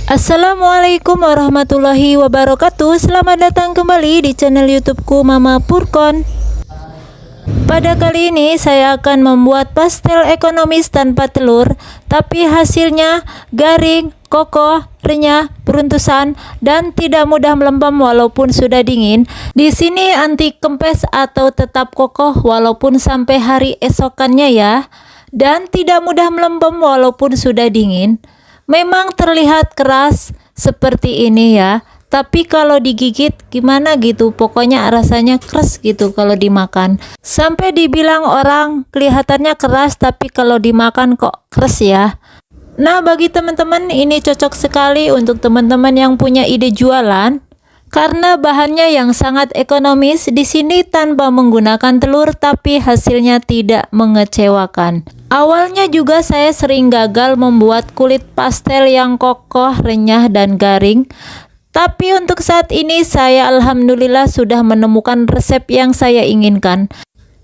Assalamualaikum warahmatullahi wabarakatuh. Selamat datang kembali di channel YouTubeku Mama Purkon. Pada kali ini saya akan membuat pastel ekonomis tanpa telur, tapi hasilnya garing, kokoh, renyah, beruntusan, dan tidak mudah melempem walaupun sudah dingin. Di sini anti kempes atau tetap kokoh walaupun sampai hari esokannya ya, dan tidak mudah melempem walaupun sudah dingin. Memang terlihat keras seperti ini ya, tapi kalau digigit gimana gitu, pokoknya rasanya keras gitu kalau dimakan. Sampai dibilang orang kelihatannya keras, tapi kalau dimakan kok keras ya. Nah, bagi teman-teman ini cocok sekali untuk teman-teman yang punya ide jualan, karena bahannya yang sangat ekonomis. Di sini tanpa menggunakan telur, tapi hasilnya tidak mengecewakan. Awalnya juga saya sering gagal membuat kulit pastel yang kokoh, renyah, dan garing. Tapi untuk saat ini saya alhamdulillah sudah menemukan resep yang saya inginkan.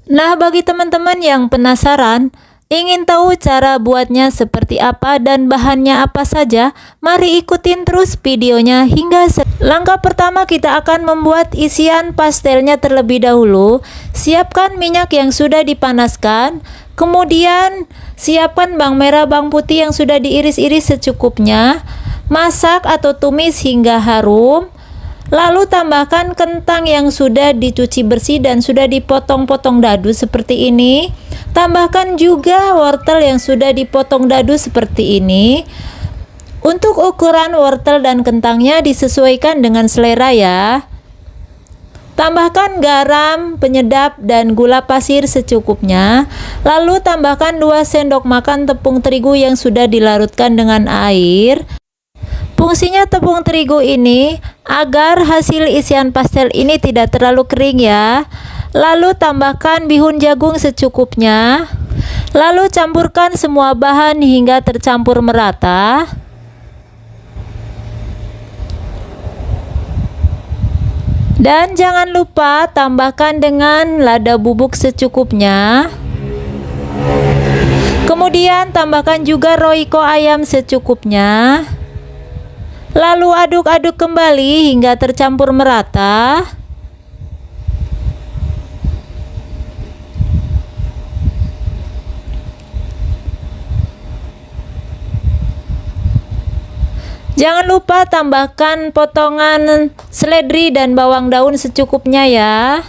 Nah, bagi teman-teman yang penasaran, ingin tahu cara buatnya seperti apa dan bahannya apa saja, mari ikutin terus videonya hingga langkah pertama. Kita akan membuat isian pastelnya terlebih dahulu. Siapkan minyak yang sudah dipanaskan. Kemudian siapkan bawang merah, bawang putih yang sudah diiris-iris secukupnya. Masak atau tumis hingga harum. Lalu tambahkan kentang yang sudah dicuci bersih dan sudah dipotong-potong dadu seperti ini. Tambahkan juga wortel yang sudah dipotong dadu seperti ini. Untuk ukuran wortel dan kentangnya disesuaikan dengan selera ya. Tambahkan garam, penyedap, dan gula pasir secukupnya. Lalu tambahkan 2 sendok makan tepung terigu yang sudah dilarutkan dengan air. Fungsinya tepung terigu ini agar hasil isian pastel ini tidak terlalu kering ya. Lalu tambahkan bihun jagung secukupnya. Lalu campurkan semua bahan hingga tercampur merata. Dan jangan lupa tambahkan dengan lada bubuk secukupnya. Kemudian tambahkan juga roiko ayam secukupnya. Lalu aduk-aduk kembali hingga tercampur merata. Jangan lupa tambahkan potongan seledri dan bawang daun secukupnya ya.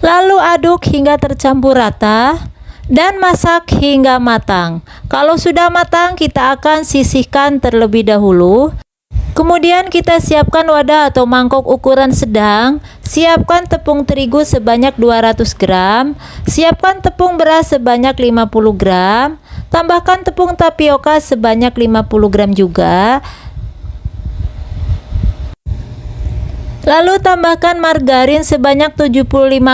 Lalu aduk hingga tercampur rata dan masak hingga matang. Kalau sudah matang, kita akan sisihkan terlebih dahulu. Kemudian kita siapkan wadah atau mangkok ukuran sedang. Siapkan tepung terigu sebanyak 200 gram. Siapkan tepung beras sebanyak 50 gram. Tambahkan tepung tapioka sebanyak 50 gram juga. Lalu tambahkan margarin sebanyak 75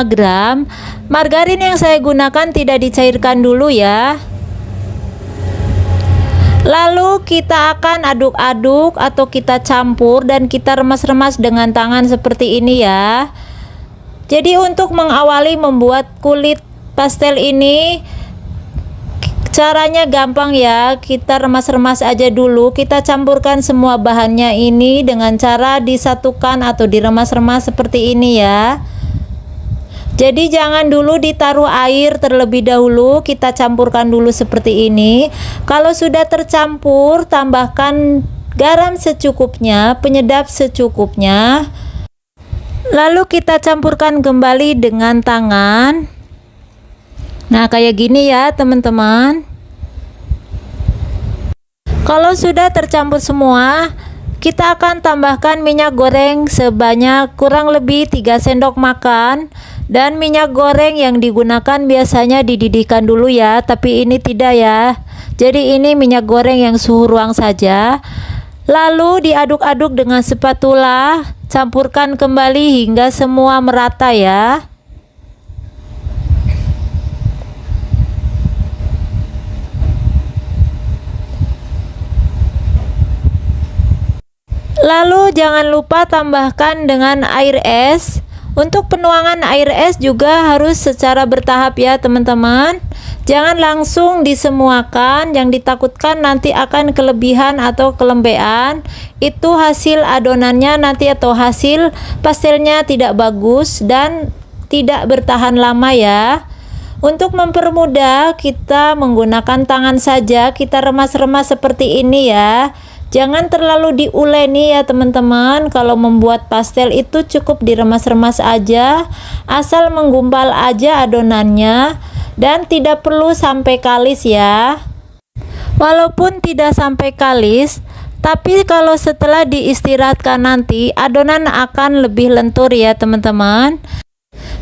gram. Margarin yang saya gunakan tidak dicairkan dulu ya. Lalu kita akan aduk-aduk atau kita campur dan kita remas-remas dengan tangan seperti ini ya. Jadi untuk mengawali membuat kulit pastel ini, caranya gampang ya, kita remas-remas aja dulu. Kita campurkan semua bahannya ini dengan cara disatukan atau diremas-remas seperti ini ya. Jadi jangan dulu ditaruh air terlebih dahulu, kita campurkan dulu seperti ini. Kalau sudah tercampur, tambahkan garam secukupnya, penyedap secukupnya. Lalu kita campurkan kembali dengan tangan. Nah, kayak gini ya teman-teman. Kalau sudah tercampur semua, kita akan tambahkan minyak goreng sebanyak kurang lebih 3 sendok makan. Dan minyak goreng yang digunakan biasanya dididihkan dulu ya, tapi ini tidak ya. Jadi ini minyak goreng yang suhu ruang saja. Lalu diaduk-aduk dengan spatula, campurkan kembali hingga semua merata ya. Lalu jangan lupa tambahkan dengan air es Untuk penuangan air es juga harus secara bertahap ya teman-teman. Jangan langsung disemuakan, yang ditakutkan nanti akan kelebihan atau kelembean. Itu hasil adonannya nanti atau hasil pastelnya tidak bagus dan tidak bertahan lama ya. Untuk mempermudah, kita menggunakan tangan saja, kita remas-remas seperti ini ya. Jangan terlalu diuleni ya teman-teman. Kalau membuat pastel itu cukup diremas-remas aja, asal menggumpal aja adonannya, dan tidak perlu sampai kalis ya. Walaupun tidak sampai kalis, tapi kalau setelah diistirahatkan nanti adonan akan lebih lentur ya teman-teman.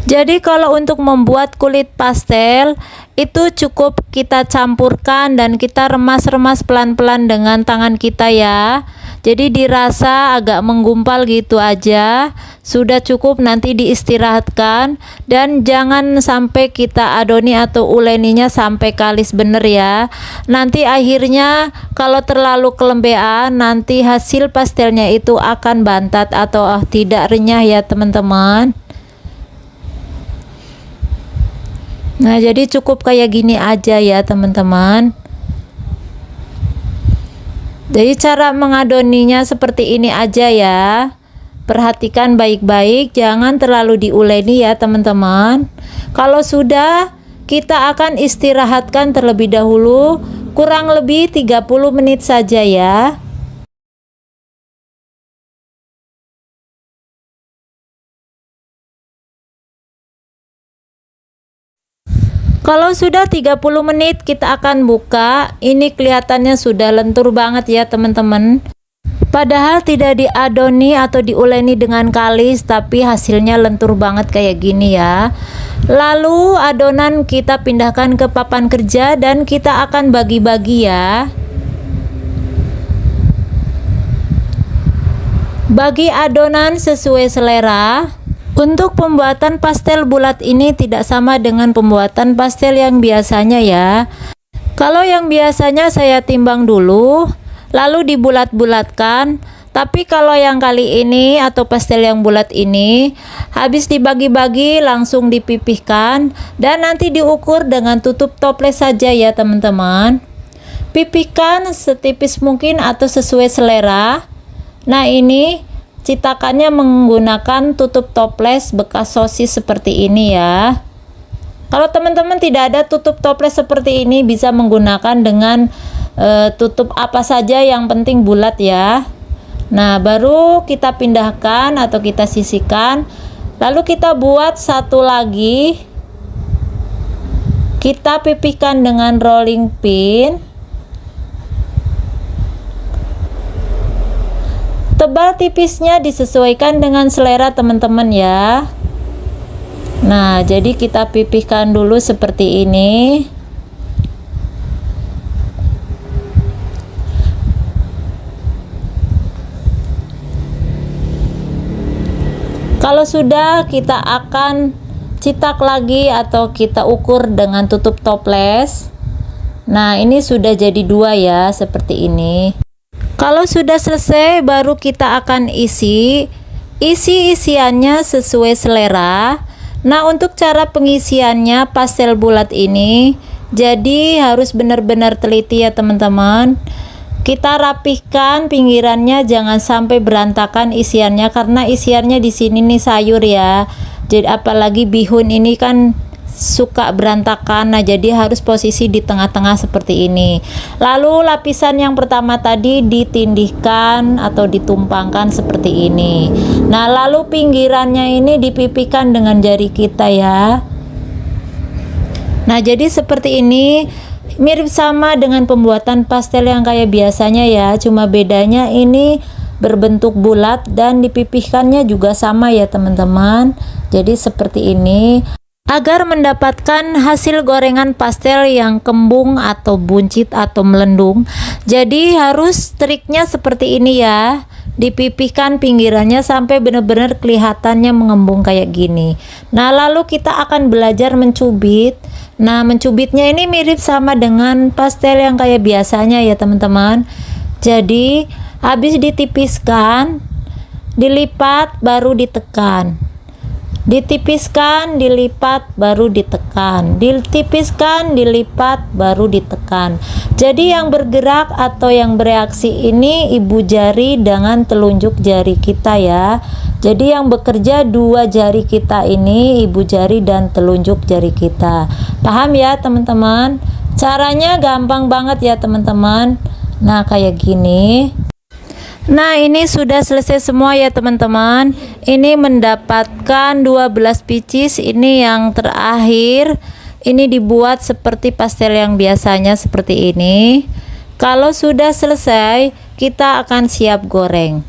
Jadi kalau untuk membuat kulit pastel itu cukup kita campurkan dan kita remas-remas pelan-pelan dengan tangan kita ya. Jadi dirasa agak menggumpal gitu aja, sudah cukup, nanti diistirahatkan. Dan jangan sampai kita adoni atau uleninya sampai kalis bener ya. Nanti akhirnya kalau terlalu kelembean, nanti hasil pastelnya itu akan bantat atau tidak renyah ya teman-teman. Nah, jadi cukup kayak gini aja ya teman-teman. Jadi cara mengadoninya seperti ini aja ya. Perhatikan baik-baik, jangan terlalu diuleni ya teman-teman. Kalau sudah, kita akan istirahatkan terlebih dahulu, kurang lebih 30 menit saja ya. Kalau sudah 30 menit kita akan buka. Ini kelihatannya sudah lentur banget ya teman-teman. Padahal tidak diadoni atau diuleni dengan kalis, tapi hasilnya lentur banget kayak gini ya. Lalu adonan kita pindahkan ke papan kerja dan kita akan bagi-bagi ya. Bagi adonan sesuai selera. Untuk pembuatan pastel bulat ini tidak sama dengan pembuatan pastel yang biasanya ya. Kalau yang biasanya saya timbang dulu, lalu dibulat-bulatkan. Tapi kalau yang kali ini atau pastel yang bulat ini, habis dibagi-bagi langsung dipipihkan dan nanti diukur dengan tutup toples saja ya teman-teman. Pipihkan setipis mungkin atau sesuai selera. Nah ini citakannya menggunakan tutup toples bekas sosis seperti ini ya. Kalau teman-teman tidak ada tutup toples seperti ini, bisa menggunakan dengan tutup apa saja, yang penting bulat ya. Nah baru kita pindahkan atau kita sisihkan. Lalu kita buat satu lagi, kita pipihkan dengan rolling pin. Tebal tipisnya disesuaikan dengan selera teman-teman ya. Nah jadi kita pipihkan dulu seperti ini. Kalau sudah, kita akan cetak lagi atau kita ukur dengan tutup toples. Nah ini sudah jadi dua ya, seperti ini. Kalau sudah selesai, baru kita akan isiannya sesuai selera. Nah untuk cara pengisiannya pastel bulat ini, jadi harus benar-benar teliti ya teman-teman. Kita rapihkan pinggirannya, jangan sampai berantakan isiannya, karena isiannya di sini nih sayur ya. Jadi apalagi bihun ini kan suka berantakan. Nah jadi harus posisi di tengah-tengah seperti ini. Lalu lapisan yang pertama tadi ditindihkan atau ditumpangkan seperti ini. Nah lalu pinggirannya ini dipipihkan dengan jari kita ya. Nah jadi seperti ini, mirip sama dengan pembuatan pastel yang kayak biasanya ya, cuma bedanya ini berbentuk bulat dan dipipihkannya juga sama ya teman-teman. Jadi seperti ini. Agar mendapatkan hasil gorengan pastel yang kembung atau buncit atau melendung, jadi harus triknya seperti ini ya. Dipipihkan pinggirannya sampai benar-benar kelihatannya mengembung kayak gini. Nah lalu kita akan belajar mencubit. Nah mencubitnya ini mirip sama dengan pastel yang kayak biasanya ya teman-teman. Jadi habis ditipiskan, dilipat, baru ditekan. Ditipiskan, dilipat, baru ditekan. Ditipiskan, dilipat, baru ditekan. Jadi yang bergerak atau yang bereaksi ini ibu jari dengan telunjuk jari kita ya. Jadi yang bekerja dua jari kita ini, ibu jari dan telunjuk jari kita. Paham ya teman-teman? Caranya gampang banget ya teman-teman. Nah kayak gini. Nah ini sudah selesai semua ya teman-teman. Ini mendapatkan 12 pieces. Ini yang terakhir. Ini dibuat seperti pastel yang biasanya seperti ini. Kalau sudah selesai, kita akan siap goreng.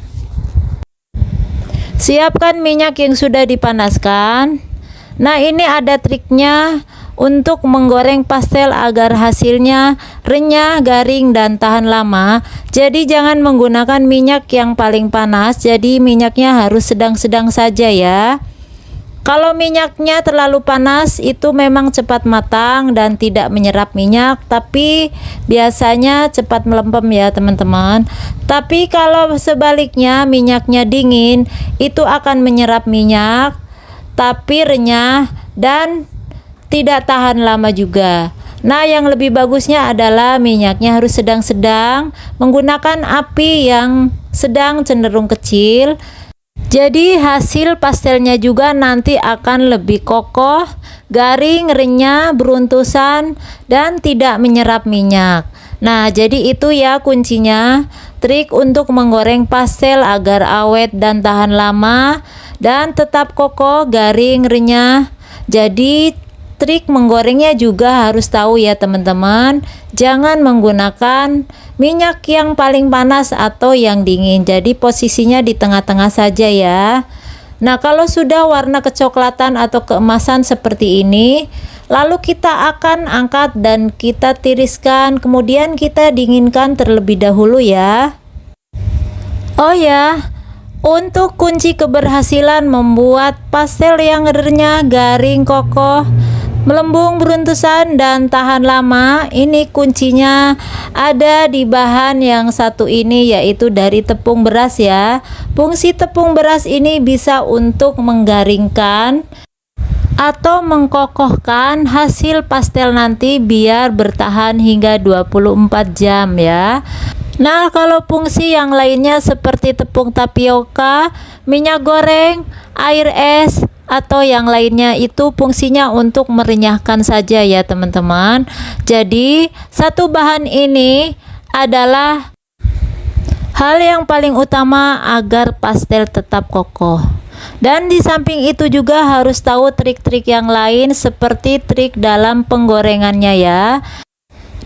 Siapkan minyak yang sudah dipanaskan. Nah ini ada triknya untuk menggoreng pastel agar hasilnya renyah, garing, dan tahan lama. Jadi jangan menggunakan minyak yang paling panas. Jadi minyaknya harus sedang-sedang saja ya. Kalau minyaknya terlalu panas itu memang cepat matang dan tidak menyerap minyak, tapi biasanya cepat melempem ya teman-teman. Tapi kalau sebaliknya minyaknya dingin, itu akan menyerap minyak tapi renyah dan tidak tahan lama juga. Nah yang lebih bagusnya adalah minyaknya harus sedang-sedang, menggunakan api yang sedang cenderung kecil. Jadi hasil pastelnya juga nanti akan lebih kokoh, garing, renyah, beruntusan, dan tidak menyerap minyak. Nah jadi itu ya kuncinya, trik untuk menggoreng pastel agar awet dan tahan lama dan tetap kokoh, garing, renyah. Jadi trik menggorengnya juga harus tahu ya teman-teman. Jangan menggunakan minyak yang paling panas atau yang dingin. Jadi posisinya di tengah-tengah saja ya. Nah kalau sudah warna kecoklatan atau keemasan seperti ini, lalu kita akan angkat dan kita tiriskan. Kemudian kita dinginkan terlebih dahulu ya. Oh ya, untuk kunci keberhasilan membuat pastel yang renyah, garing, kokoh, melembung, beruntusan, dan tahan lama, ini kuncinya ada di bahan yang satu ini, yaitu dari tepung beras ya. Fungsi tepung beras ini bisa untuk menggaringkan atau mengkokohkan hasil pastel nanti biar bertahan hingga 24 jam ya. Nah kalau fungsi yang lainnya seperti tepung tapioka, minyak goreng, air es, atau yang lainnya itu fungsinya untuk merenyahkan saja ya teman-teman. Jadi satu bahan ini adalah hal yang paling utama agar pastel tetap kokoh. Dan di samping itu juga harus tahu trik-trik yang lain seperti trik dalam penggorengannya ya.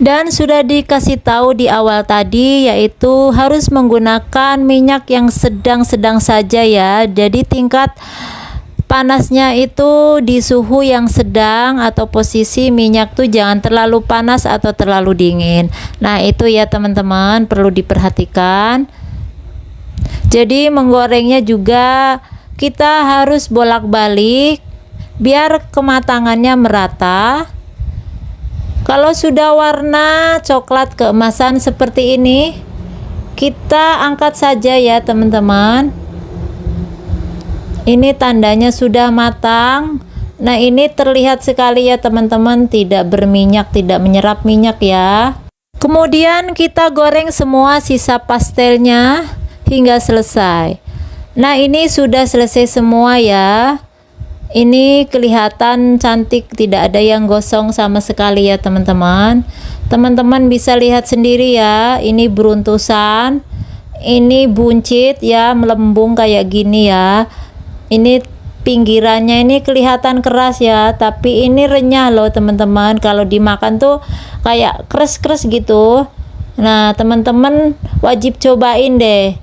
Dan sudah dikasih tahu di awal tadi, yaitu harus menggunakan minyak yang sedang-sedang saja ya. Jadi tingkat panasnya itu di suhu yang sedang atau posisi minyak tuh jangan terlalu panas atau terlalu dingin. Nah itu ya teman-teman perlu diperhatikan. Jadi menggorengnya juga kita harus bolak-balik biar kematangannya merata. Kalau sudah warna coklat keemasan seperti ini, kita angkat saja ya teman-teman. Ini tandanya sudah matang. Nah ini terlihat sekali ya teman-teman, tidak berminyak, tidak menyerap minyak ya. Kemudian kita goreng semua sisa pastelnya hingga selesai. Nah ini sudah selesai semua ya. Ini kelihatan cantik, tidak ada yang gosong sama sekali ya teman-teman. Teman-teman bisa lihat sendiri ya, ini beruntusan, ini buncit ya, melembung kayak gini ya. Ini pinggirannya ini kelihatan keras ya, tapi ini renyah loh teman-teman. Kalau dimakan tuh kayak keras-keras gitu. Nah teman-teman wajib cobain deh.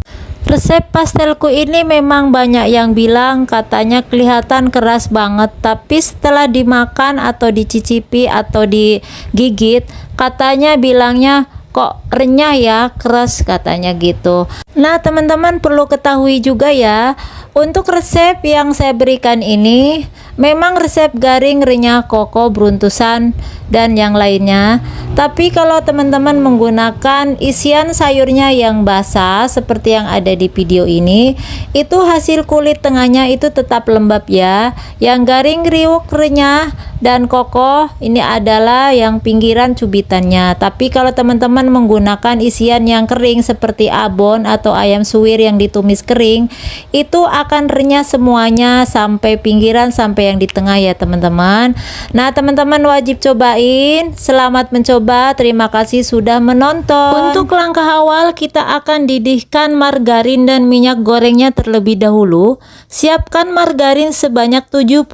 Resep pastelku ini memang banyak yang bilang katanya kelihatan keras banget, tapi setelah dimakan atau dicicipi atau digigit katanya bilangnya kok renyah ya, keras katanya gitu. Nah teman-teman perlu ketahui juga ya, untuk resep yang saya berikan ini Memang resep garing, renyah, kokoh, beruntusan, dan yang lainnya. Tapi kalau teman-teman menggunakan isian sayurnya yang basah seperti yang ada di video ini, itu hasil kulit tengahnya itu tetap lembab ya. Yang garing, riuk, renyah, dan kokoh ini adalah yang pinggiran cubitannya. Tapi kalau teman-teman menggunakan isian yang kering seperti abon atau ayam suwir yang ditumis kering, itu akan renyah semuanya sampai pinggiran, sampai yang di tengah ya teman-teman. Nah, teman-teman wajib cobain. Selamat mencoba. Terima kasih sudah menonton. Untuk langkah awal, kita akan didihkan margarin dan minyak gorengnya terlebih dahulu. Siapkan margarin sebanyak 75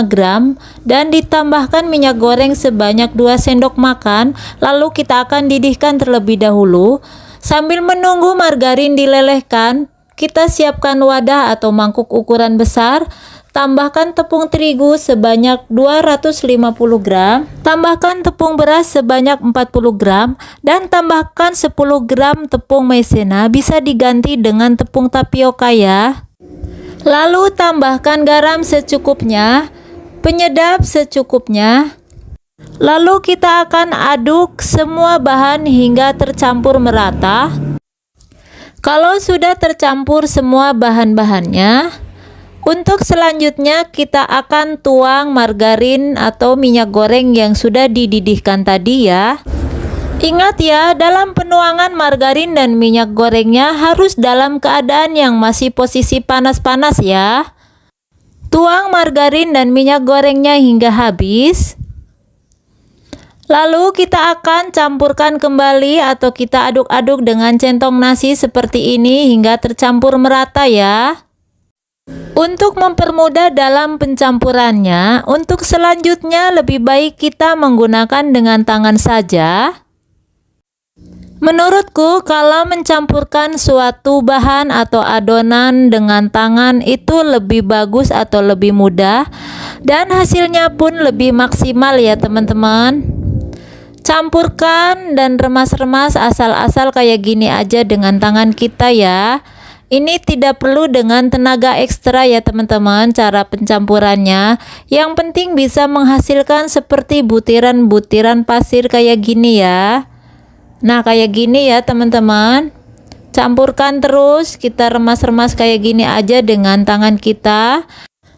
gram dan ditambahkan minyak goreng sebanyak 2 sendok makan. Lalu kita akan didihkan terlebih dahulu. Sambil menunggu margarin dilelehkan, kita siapkan wadah atau mangkuk ukuran besar. Tambahkan tepung terigu sebanyak 250 gram, tambahkan tepung beras sebanyak 40 gram, dan tambahkan 10 gram tepung maizena, bisa diganti dengan tepung tapioka ya. Lalu tambahkan garam secukupnya, penyedap secukupnya. Lalu kita akan aduk semua bahan hingga tercampur merata. Kalau sudah tercampur semua bahan-bahannya, untuk selanjutnya kita akan tuang margarin atau minyak goreng yang sudah dididihkan tadi ya. Ingat ya, dalam penuangan margarin dan minyak gorengnya harus dalam keadaan yang masih posisi panas-panas ya. Tuang margarin dan minyak gorengnya hingga habis. Lalu kita akan campurkan kembali atau kita aduk-aduk dengan centong nasi seperti ini hingga tercampur merata ya. Untuk mempermudah dalam pencampurannya, untuk selanjutnya lebih baik kita menggunakan dengan tangan saja. Menurutku, kalau mencampurkan suatu bahan atau adonan dengan tangan itu lebih bagus atau lebih mudah, dan hasilnya pun lebih maksimal ya teman-teman. Campurkan dan remas-remas asal-asal kayak gini aja dengan tangan kita ya. Ini tidak perlu dengan tenaga ekstra ya teman-teman cara pencampurannya. Yang penting bisa menghasilkan seperti butiran-butiran pasir kayak gini ya. Nah, kayak gini ya teman-teman. Campurkan terus, kita remas-remas kayak gini aja dengan tangan kita.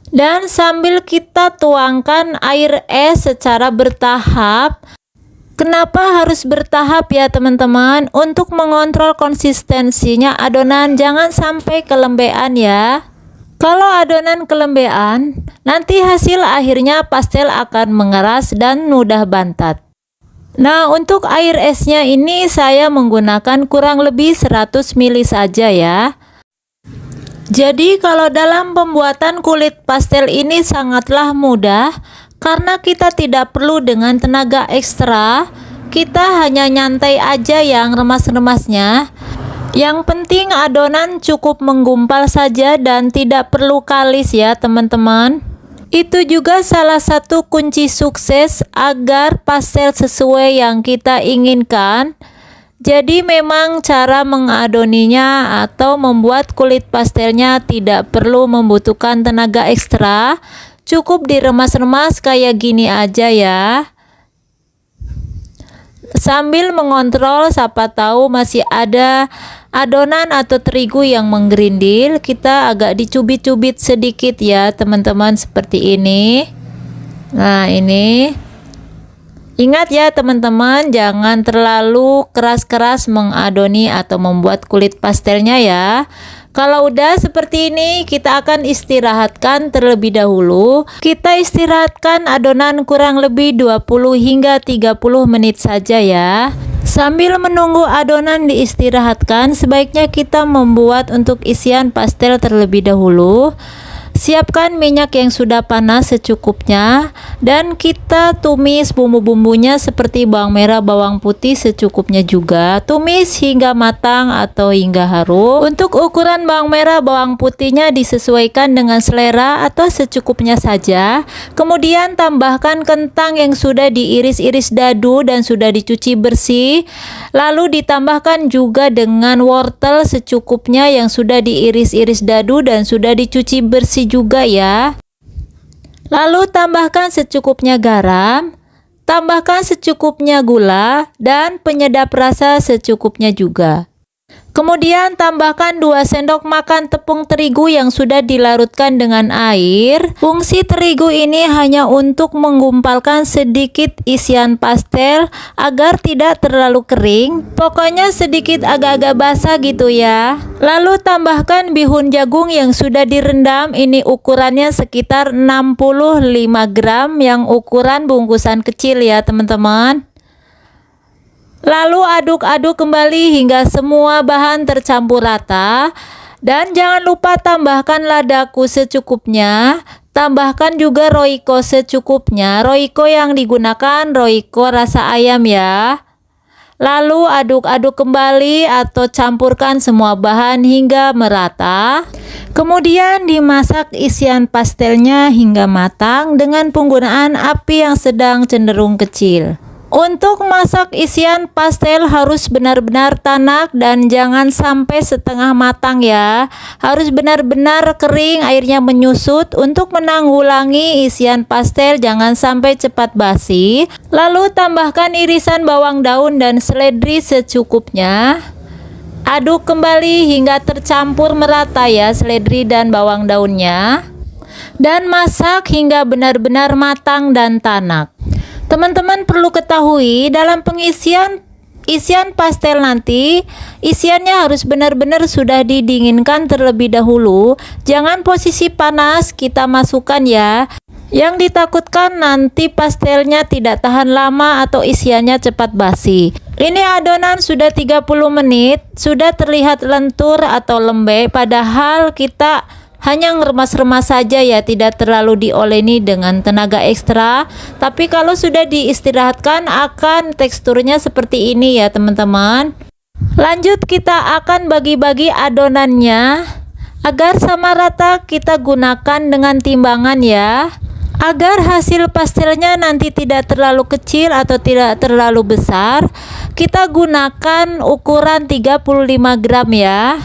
Dan sambil kita tuangkan air es secara bertahap. Kenapa harus bertahap ya teman-teman? Untuk mengontrol konsistensinya adonan jangan sampai kelembean ya. Kalau adonan kelembean, nanti hasil akhirnya pastel akan mengeras dan mudah bantat. Nah, untuk air esnya ini saya menggunakan kurang lebih 100 ml saja ya. Jadi kalau dalam pembuatan kulit pastel ini sangatlah mudah. Karena kita tidak perlu dengan tenaga ekstra, kita hanya nyantai aja yang remas-remasnya. Yang penting adonan cukup menggumpal saja dan tidak perlu kalis ya teman-teman. Itu juga salah satu kunci sukses agar pastel sesuai yang kita inginkan. Jadi memang cara mengadoninya atau membuat kulit pastelnya tidak perlu membutuhkan tenaga ekstra. Cukup diremas-remas kayak gini aja ya. Sambil mengontrol siapa tahu masih ada adonan atau terigu yang menggerindil, kita agak dicubit-cubit sedikit ya teman-teman seperti ini. Nah, ini. Ingat ya teman-teman, jangan terlalu keras-keras mengadoni atau membuat kulit pastelnya ya. Kalau udah seperti ini, kita akan istirahatkan terlebih dahulu. Kita istirahatkan adonan kurang lebih 20 hingga 30 menit saja ya. Sambil menunggu adonan diistirahatkan, sebaiknya kita membuat untuk isian pastel terlebih dahulu. Siapkan minyak yang sudah panas secukupnya dan kita tumis bumbu-bumbunya seperti bawang merah, bawang putih secukupnya juga. Tumis hingga matang atau hingga harum. Untuk ukuran bawang merah, bawang putihnya disesuaikan dengan selera atau secukupnya saja. Kemudian tambahkan kentang yang sudah diiris-iris dadu dan sudah dicuci bersih. Lalu ditambahkan juga dengan wortel secukupnya yang sudah diiris-iris dadu dan sudah dicuci bersih juga ya. Lalu tambahkan secukupnya garam, tambahkan secukupnya gula, dan penyedap rasa secukupnya juga. Kemudian tambahkan 2 sendok makan tepung terigu yang sudah dilarutkan dengan air. Fungsi terigu ini hanya untuk menggumpalkan sedikit isian pastel agar tidak terlalu kering. Pokoknya sedikit agak-agak basah gitu ya. Lalu tambahkan bihun jagung yang sudah direndam. Ini ukurannya sekitar 65 gram yang ukuran bungkusan kecil ya teman-teman. Lalu aduk-aduk kembali hingga semua bahan tercampur rata. Dan jangan lupa tambahkan ladaku secukupnya. Tambahkan juga roiko secukupnya. Roiko yang digunakan roiko rasa ayam ya. Lalu aduk-aduk kembali atau campurkan semua bahan hingga merata. Kemudian dimasak isian pastelnya hingga matang dengan penggunaan api yang sedang cenderung kecil. Untuk masak isian pastel harus benar-benar tanak dan jangan sampai setengah matang ya. Harus benar-benar kering, airnya menyusut untuk menanggulangi isian pastel jangan sampai cepat basi. Lalu tambahkan irisan bawang daun dan seledri secukupnya. Aduk kembali hingga tercampur merata ya seledri dan bawang daunnya. Dan masak hingga benar-benar matang dan tanak. Teman-teman perlu ketahui dalam pengisian isian pastel nanti, isiannya harus benar-benar sudah didinginkan terlebih dahulu. Jangan posisi panas kita masukkan ya. Yang ditakutkan nanti pastelnya tidak tahan lama atau isiannya cepat basi. Ini adonan sudah 30 menit, sudah terlihat lentur atau lembek, padahal kita hanya ngeremas-remas saja ya, tidak terlalu dioleni dengan tenaga ekstra. Tapi kalau sudah diistirahatkan akan teksturnya seperti ini ya teman-teman. Lanjut kita akan bagi-bagi adonannya agar sama rata. Kita gunakan dengan timbangan ya, agar hasil pastelnya nanti tidak terlalu kecil atau tidak terlalu besar. Kita gunakan ukuran 35 gram ya.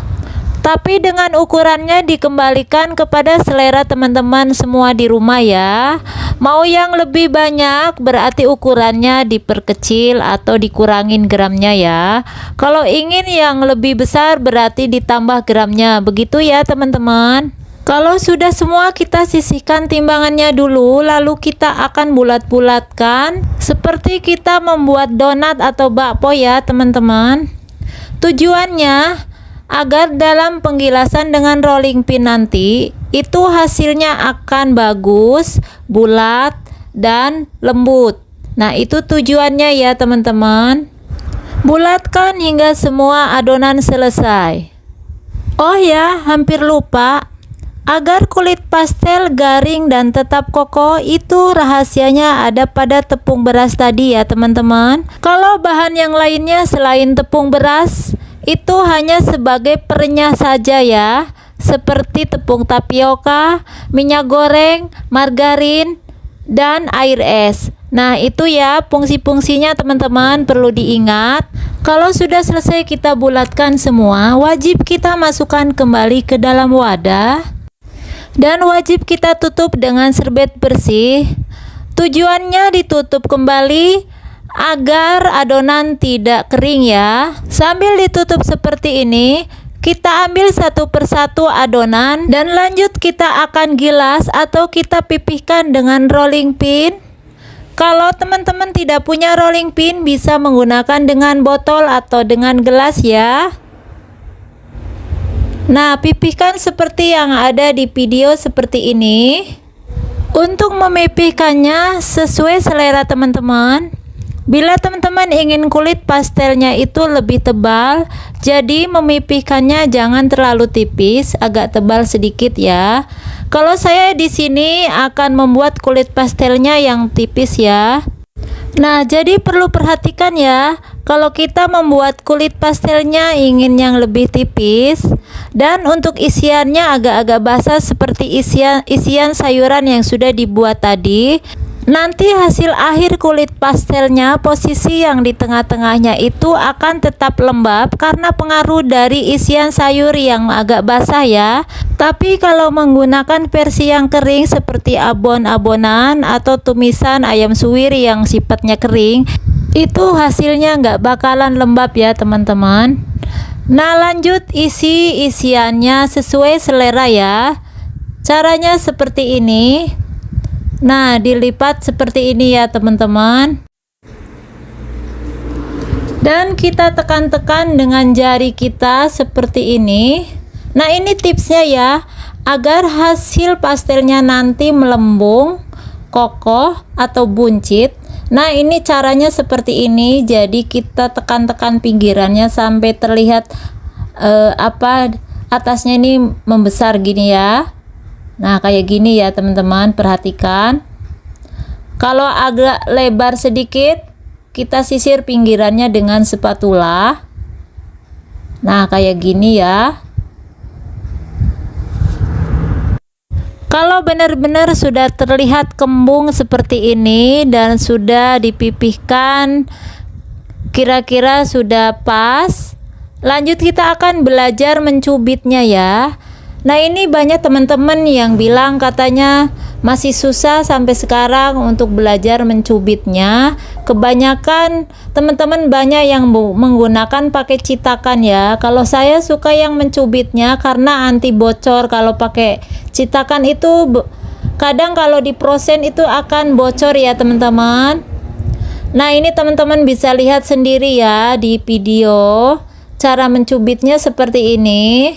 Tapi dengan ukurannya dikembalikan kepada selera teman-teman semua di rumah ya. Mau yang lebih banyak berarti ukurannya diperkecil atau dikurangin gramnya ya. Kalau ingin yang lebih besar berarti ditambah gramnya. Begitu ya teman-teman. Kalau sudah semua kita sisihkan timbangannya dulu. Lalu kita akan bulat-bulatkan seperti kita membuat donat atau bakpo ya teman-teman. Tujuannya agar dalam penggilasan dengan rolling pin nanti itu hasilnya akan bagus, bulat, dan lembut. Nah itu tujuannya ya teman-teman. Bulatkan hingga semua adonan selesai. Oh ya, hampir lupa. Agar kulit pastel garing dan tetap kokoh, itu rahasianya ada pada tepung beras tadi ya teman-teman. Kalau bahan yang lainnya selain tepung beras itu hanya sebagai perenyah saja ya, seperti tepung tapioka, minyak goreng, margarin, dan air es. Nah itu ya fungsi-fungsinya teman-teman perlu diingat. Kalau sudah selesai kita bulatkan semua, wajib kita masukkan kembali ke dalam wadah. Dan wajib kita tutup dengan serbet bersih. Tujuannya ditutup kembali agar adonan tidak kering ya. Sambil ditutup seperti ini, kita ambil satu persatu adonan dan lanjut kita akan gilas atau kita pipihkan dengan rolling pin. Kalau teman-teman tidak punya rolling pin, bisa menggunakan dengan botol atau dengan gelas ya. Nah, pipihkan seperti yang ada di video seperti ini. Untuk memipihkannya sesuai selera teman-teman. Bila teman-teman ingin kulit pastelnya itu lebih tebal, jadi memipihkannya jangan terlalu tipis, agak tebal sedikit ya. Kalau saya di sini akan membuat kulit pastelnya yang tipis ya. Nah, jadi perlu perhatikan ya. Kalau kita membuat kulit pastelnya ingin yang lebih tipis, dan untuk isiannya agak-agak basah seperti isian sayuran yang sudah dibuat tadi. Nanti hasil akhir kulit pastelnya, posisi yang di tengah-tengahnya itu akan tetap lembab karena pengaruh dari isian sayur yang agak basah ya. Tapi kalau menggunakan versi yang kering seperti abon-abonan atau tumisan ayam suwir yang sifatnya kering, itu hasilnya nggak bakalan lembab ya teman-teman. Nah lanjut isi isiannya sesuai selera ya. Caranya seperti ini. Nah dilipat seperti ini ya teman-teman. Dan kita tekan-tekan dengan jari kita seperti ini. Nah ini tipsnya ya, agar hasil pastelnya nanti melembung, kokoh atau buncit. Nah ini caranya seperti ini. Jadi kita tekan-tekan pinggirannya sampai terlihat atasnya ini membesar gini ya. Nah kayak gini ya teman-teman, perhatikan. Kalau agak lebar sedikit, kita sisir pinggirannya dengan spatula. Nah kayak gini ya. Kalau benar-benar sudah terlihat kembung seperti ini dan sudah dipipihkan, kira-kira sudah pas, lanjut kita akan belajar mencubitnya ya. Nah ini banyak teman-teman yang bilang katanya masih susah sampai sekarang untuk belajar mencubitnya. Kebanyakan teman-teman banyak yang menggunakan pakai citakan ya. Kalau saya suka yang mencubitnya karena anti bocor. Kalau pakai citakan itu kadang kalau diprosen itu akan bocor ya teman-teman. Nah ini teman-teman bisa lihat sendiri ya di video cara mencubitnya seperti ini.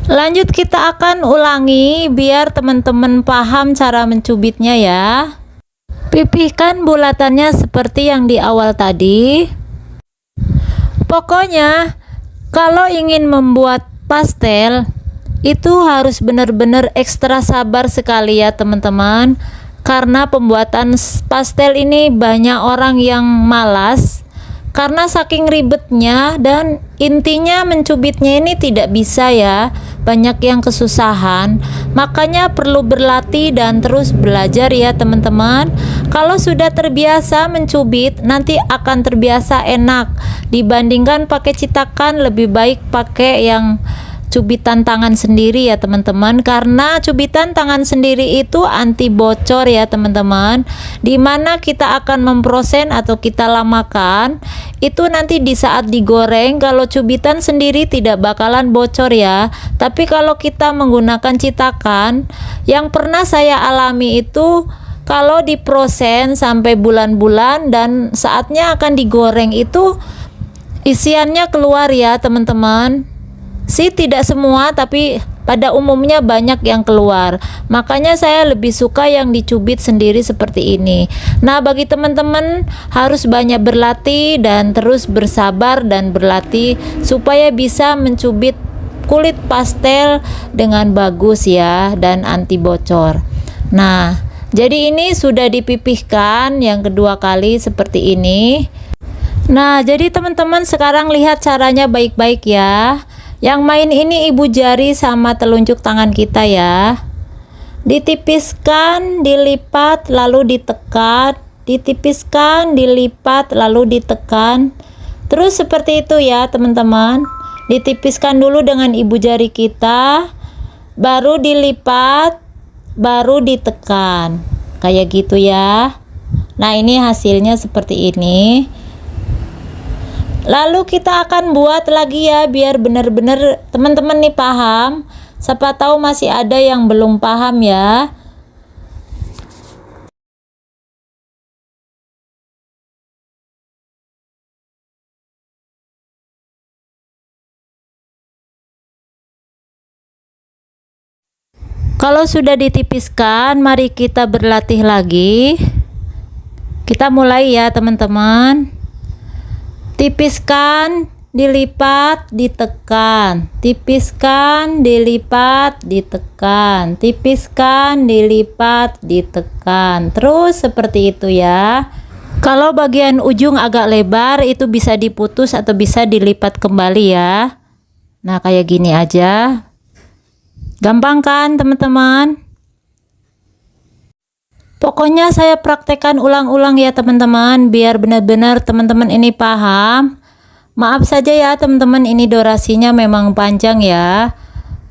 Lanjut kita akan ulangi biar teman-teman paham cara mencubitnya ya. Pipihkan bulatannya seperti yang di awal tadi. Pokoknya kalau ingin membuat pastel itu harus benar-benar ekstra sabar sekali ya teman-teman. Karena pembuatan pastel ini banyak orang yang malas karena saking ribetnya, dan intinya mencubitnya ini tidak bisa ya, banyak yang kesusahan. Makanya perlu berlatih dan terus belajar ya teman-teman. Kalau sudah terbiasa mencubit, nanti akan terbiasa enak. Dibandingkan pakai citakan, lebih baik pakai yang cubitan tangan sendiri ya teman-teman, karena cubitan tangan sendiri itu anti bocor ya teman-teman. Dimana kita akan memproses atau kita lamakan itu nanti di saat digoreng. Kalau cubitan sendiri tidak bakalan bocor ya, tapi kalau kita menggunakan citakan, yang pernah saya alami itu kalau diproses sampai bulan-bulan dan saatnya akan digoreng itu isiannya keluar ya teman-teman. Sih tidak semua, tapi pada umumnya banyak yang keluar. Makanya saya lebih suka yang dicubit sendiri seperti ini. Nah bagi teman-teman harus banyak berlatih dan terus bersabar dan berlatih supaya bisa mencubit kulit pastel dengan bagus ya dan anti bocor. Nah jadi ini sudah dipipihkan yang kedua kali seperti ini. Nah jadi teman-teman sekarang lihat caranya baik-baik ya. Yang main ini ibu jari sama telunjuk tangan kita ya. Ditipiskan, dilipat, lalu ditekan. Ditipiskan, dilipat, lalu ditekan. Terus seperti itu ya teman-teman. Ditipiskan dulu dengan ibu jari kita, baru dilipat, baru ditekan. Kayak gitu ya. Nah ini hasilnya seperti ini. Lalu kita akan buat lagi ya biar benar-benar teman-teman nih paham. Siapa tahu masih ada yang belum paham ya. Kalau sudah ditipiskan, mari kita berlatih lagi. Kita mulai ya teman-teman. Tipiskan, dilipat, ditekan. Tipiskan, dilipat, ditekan. Tipiskan, dilipat, ditekan. Terus seperti itu ya. Kalau bagian ujung agak lebar itu bisa diputus atau bisa dilipat kembali ya. Nah kayak gini aja. Gampang kan teman-teman? Pokoknya saya praktekkan ulang-ulang ya teman-teman, biar benar-benar teman-teman ini paham. Maaf saja ya teman-teman, ini durasinya memang panjang ya.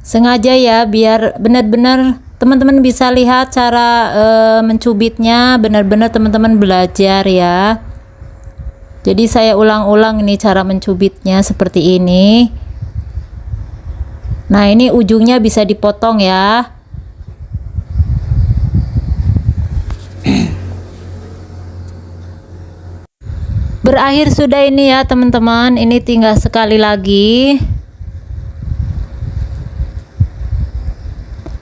Sengaja ya, biar benar-benar teman-teman bisa lihat cara mencubitnya, benar-benar teman-teman belajar ya. Jadi saya ulang-ulang ini cara mencubitnya seperti ini. Nah, ini ujungnya bisa dipotong ya. Berakhir sudah ini ya teman-teman, ini tinggal sekali lagi.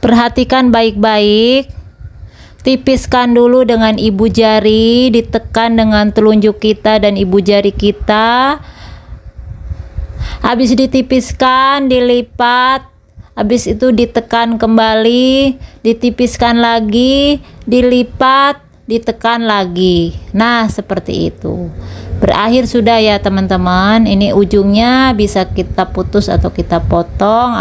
Perhatikan baik-baik, tipiskan dulu dengan ibu jari, ditekan dengan telunjuk kita dan ibu jari kita. Habis ditipiskan, dilipat, habis itu ditekan kembali, ditipiskan lagi, dilipat, ditekan lagi. Nah, seperti itu. Berakhir sudah ya teman-teman. Ini ujungnya bisa kita putus atau kita potong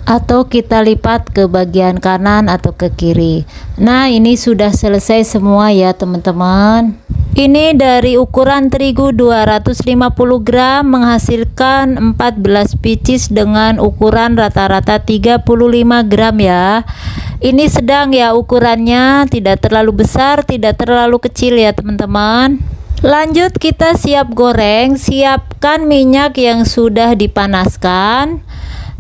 atau kita lipat ke bagian kanan atau ke kiri. Nah, ini sudah selesai semua ya teman-teman. Ini dari ukuran terigu 250 gram menghasilkan 14 pieces dengan ukuran rata-rata 35 gram ya. Ini sedang ya ukurannya, tidak terlalu besar, tidak terlalu kecil ya teman-teman. Lanjut kita siap goreng. Siapkan minyak yang sudah dipanaskan.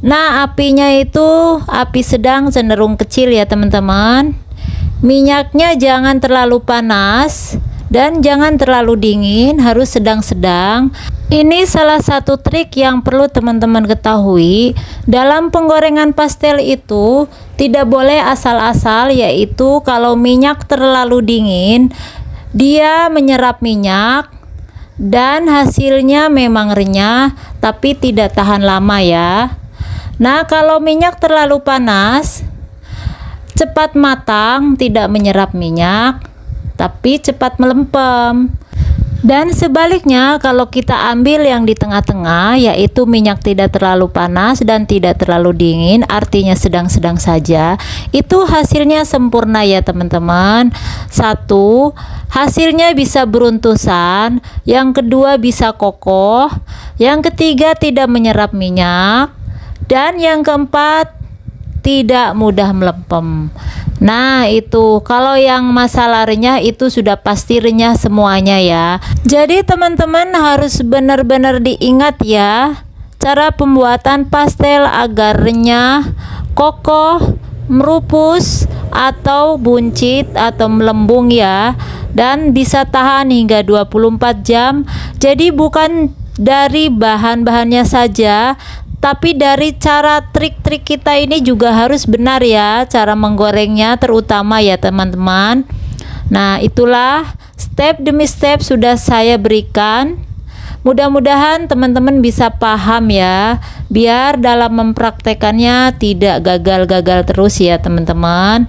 Nah, apinya itu api sedang cenderung kecil ya teman-teman. Minyaknya jangan terlalu panas dan jangan terlalu dingin, harus sedang-sedang. Ini salah satu trik yang perlu teman-teman ketahui. Dalam penggorengan pastel itu tidak boleh asal-asal, yaitu kalau minyak terlalu dingin, dia menyerap minyak dan hasilnya memang renyah tapi tidak tahan lama ya. Nah, kalau minyak terlalu panas, cepat matang, tidak menyerap minyak, tapi cepat melempem. Dan sebaliknya, kalau kita ambil yang di tengah-tengah, yaitu minyak tidak terlalu panas dan tidak terlalu dingin, artinya sedang-sedang saja, itu hasilnya sempurna ya teman-teman. Satu, hasilnya bisa beruntusan. Yang kedua, bisa kokoh. Yang ketiga, tidak menyerap minyak. Dan yang keempat, tidak mudah melempem. Nah, itu kalau yang masalah renyah itu sudah pasti renyah semuanya ya. Jadi teman-teman harus benar-benar diingat ya, cara pembuatan pastel agar renyah, kokoh, merupus atau buncit atau melembung ya, dan bisa tahan hingga 24 jam. Jadi bukan dari bahan-bahannya saja, tapi dari cara trik-trik kita ini juga harus benar ya, cara menggorengnya terutama ya teman-teman. Nah, itulah step demi step sudah saya berikan. Mudah-mudahan teman-teman bisa paham ya, biar dalam mempraktekannya tidak gagal-gagal terus ya teman-teman.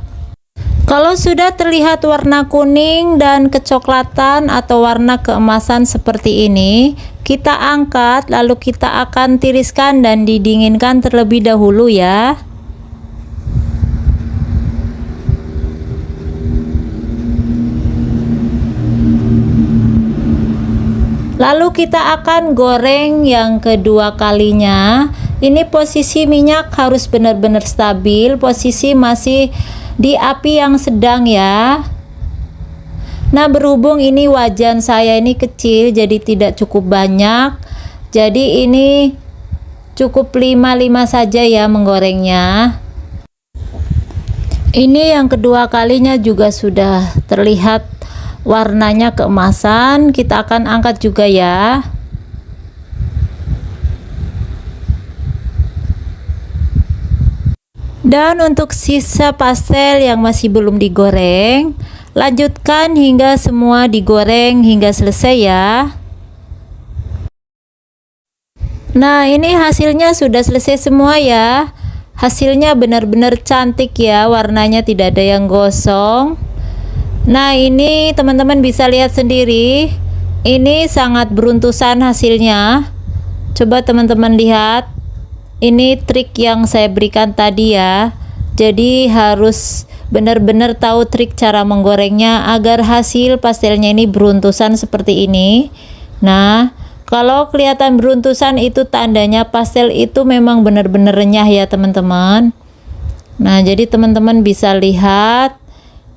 Kalau sudah terlihat warna kuning dan kecoklatan atau warna keemasan seperti ini, kita angkat lalu kita akan tiriskan dan didinginkan terlebih dahulu ya. Lalu kita akan goreng yang kedua kalinya. Ini posisi minyak harus benar-benar stabil, posisi masih di api yang sedang ya. Nah, berhubung ini wajan saya ini kecil, jadi tidak cukup banyak, jadi ini cukup 5 saja ya menggorengnya. Ini yang kedua kalinya juga sudah terlihat warnanya keemasan. Kita akan angkat juga ya. Dan untuk sisa pastel yang masih belum digoreng, lanjutkan hingga semua digoreng hingga selesai ya. Nah, ini hasilnya sudah selesai semua ya. Hasilnya benar-benar cantik ya, warnanya tidak ada yang gosong. Nah, ini teman-teman bisa lihat sendiri, ini sangat beruntusan hasilnya. Coba teman-teman lihat. Ini trik yang saya berikan tadi ya. Jadi harus benar-benar tahu trik cara menggorengnya agar hasil pastelnya ini beruntusan seperti ini. Nah, Kalau kelihatan beruntusan itu tandanya pastel itu memang benar-benar renyah ya teman-teman. Nah, jadi teman-teman bisa lihat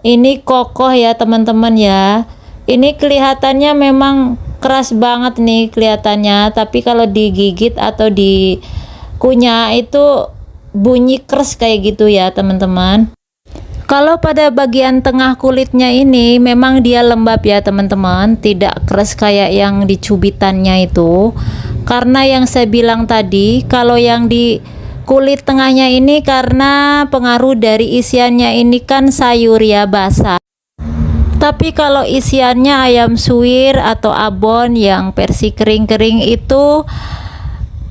ini kokoh ya teman-teman ya. Ini kelihatannya memang keras banget nih kelihatannya, tapi kalau digigit atau dikunyah itu bunyi keras kayak gitu ya teman-teman. Kalau pada bagian tengah kulitnya ini memang dia lembab ya teman-teman, tidak keras kayak yang di cubitannya itu. Karena yang saya bilang tadi, kalau yang di kulit tengahnya ini karena pengaruh dari isiannya ini kan sayur ya, basah. Tapi kalau isiannya ayam suwir atau abon yang versi kering-kering itu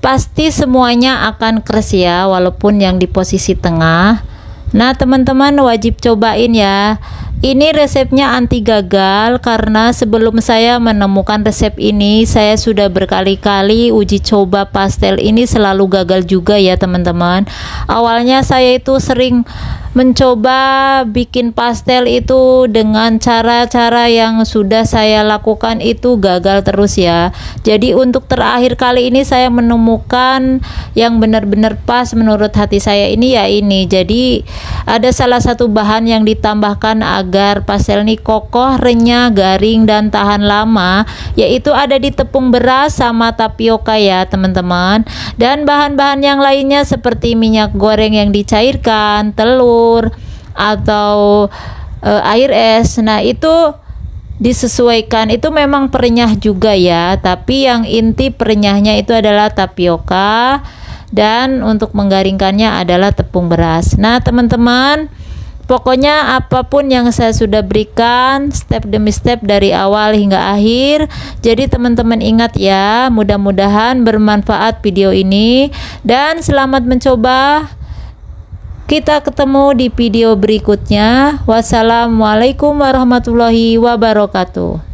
pasti semuanya akan keras ya, walaupun yang di posisi tengah. Nah teman-teman wajib cobain ya. Ini resepnya anti gagal, karena sebelum saya menemukan resep ini saya sudah berkali-kali uji coba pastel ini, selalu gagal juga ya teman-teman. Awalnya saya itu sering mencoba bikin pastel itu dengan cara-cara yang sudah saya lakukan itu gagal terus ya. Jadi untuk terakhir kali ini saya menemukan yang benar-benar pas menurut hati saya ini ya ini. Jadi ada salah satu bahan yang ditambahkan agar pastel ini kokoh, renyah, garing dan tahan lama, yaitu ada di tepung beras sama tapioka ya teman-teman. Dan bahan-bahan yang lainnya seperti minyak goreng yang dicairkan, telur atau air es. Nah itu disesuaikan, itu memang perenyah juga ya, tapi yang inti perenyahnya itu adalah tapioka, dan untuk menggaringkannya adalah tepung beras. Nah teman-teman, pokoknya apapun yang saya sudah berikan step demi step dari awal hingga akhir. Jadi teman-teman ingat ya, mudah-mudahan bermanfaat video ini dan selamat mencoba. Kita ketemu di video berikutnya. Wassalamualaikum warahmatullahi wabarakatuh.